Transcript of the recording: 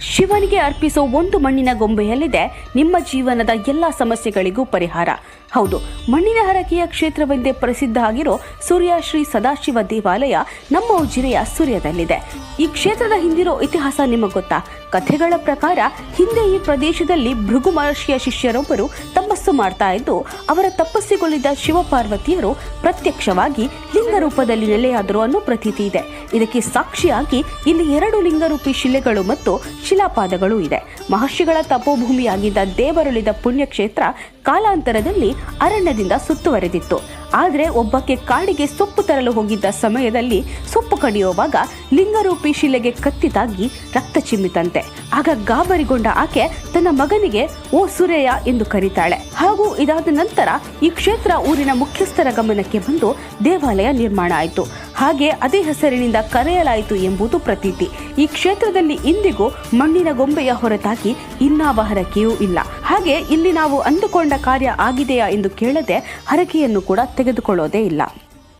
ಶಿವನಿಗೆ ಅರ್ಪಿಸೋ ಒಂದು ಮಣ್ಣಿನ ಗೊಂಬೆಯಲ್ಲಿದೆ ನಿಮ್ಮ ಜೀವನದ ಎಲ್ಲ ಸಮಸ್ಯೆಗಳಿಗೂ ಪರಿಹಾರ. ಹೌದು, ಮಣ್ಣಿನ ಹರಕೆಯ ಕ್ಷೇತ್ರವೆಂದೇ ಪ್ರಸಿದ್ಧ ಆಗಿರೋ ಸೂರ್ಯ ಶ್ರೀ ಸದಾಶಿವ ದೇವಾಲಯ ನಮ್ಮ ಉಜಿರೆಯ ಸೂರ್ಯದಲ್ಲಿದೆ. ಈ ಕ್ಷೇತ್ರದ ಹಿಂದಿರೋ ಇತಿಹಾಸ ನಿಮಗೆ ಗೊತ್ತಾ? ಕಥೆಗಳ ಪ್ರಕಾರ ಹಿಂದೆ ಈ ಪ್ರದೇಶದಲ್ಲಿ ಭೃಗು ಮಹರ್ಷಿಯ ಶಿಷ್ಯರೊಬ್ಬರು ತಪಸ್ಸು ಮಾಡ್ತಾ ಇದ್ದು ಅವರ ತಪಸ್ಸಿಗೊಳಿದ ಶಿವಪಾರ್ವತಿಯರು ಪ್ರತ್ಯಕ್ಷವಾಗಿ ಲಿಂಗ ರೂಪದಲ್ಲಿ ನೆಲೆಯಾದರು ಅನ್ನೋ ಪ್ರತೀತಿ ಇದೆ. ಇದಕ್ಕೆ ಸಾಕ್ಷಿಯಾಗಿ ಇಲ್ಲಿ 2 ಲಿಂಗರೂಪಿ ಶಿಲೆಗಳು ಮತ್ತು ಶಿಲಾಪಾದಗಳು ಇದೆ. ಮಹರ್ಷಿಗಳ ತಪೋಭೂಮಿಯಾಗಿದ್ದ ದೇವರುಳಿದ ಪುಣ್ಯಕ್ಷೇತ್ರ ಕಾಲಾಂತರದಲ್ಲಿ ಅರಣ್ಯದಿಂದ ಸುತ್ತುವರೆದಿತ್ತು. ಆದರೆ ಒಬ್ಬಕ್ಕೆ ಕಾಡಿಗೆ ಸೊಪ್ಪು ತರಲು ಹೋಗಿದ್ದ ಸಮಯದಲ್ಲಿ ಸೊಪ್ಪು ಕಡಿಯುವಾಗ ಲಿಂಗರೂಪಿ ಶಿಲೆಗೆ ಕತ್ತಿ ತಾಗಿ ರಕ್ತ ಚಿಮ್ಮಿತಂತೆ. ಆಗ ಗಾಬರಿಗೊಂಡ ಆಕೆ ತನ್ನ ಮಗನಿಗೆ ಓ ಸೂರ್ಯ ಎಂದು ಕರೀತಾಳೆ. ಹಾಗೂ ಇದಾದ ನಂತರ ಈ ಕ್ಷೇತ್ರ ಊರಿನ ಮುಖ್ಯಸ್ಥರ ಗಮನಕ್ಕೆ ಬಂದು ದೇವಾಲಯ ನಿರ್ಮಾಣ ಆಯಿತು. ಹಾಗೆ ಅದೇ ಹೆಸರಿನಿಂದ ಕರೆಯಲಾಯಿತು ಎಂಬುದು ಪ್ರತೀತಿ. ಈ ಕ್ಷೇತ್ರದಲ್ಲಿ ಇಂದಿಗೂ ಮಣ್ಣಿನ ಗೊಂಬೆಯ ಹೊರತಾಗಿ ಇನ್ನಾವ ಹರಕೆಯೂ ಇಲ್ಲ. ಹಾಗೆ ಇಲ್ಲಿ ನಾವು ಅಂದುಕೊಂಡ ಕಾರ್ಯ ಆಗಿದೆಯಾ ಎಂದು ಕೇಳದೆ ಹರಕೆಯನ್ನು ಕೂಡ ತೆಗೆದುಕೊಳ್ಳೋದೇ ಇಲ್ಲ.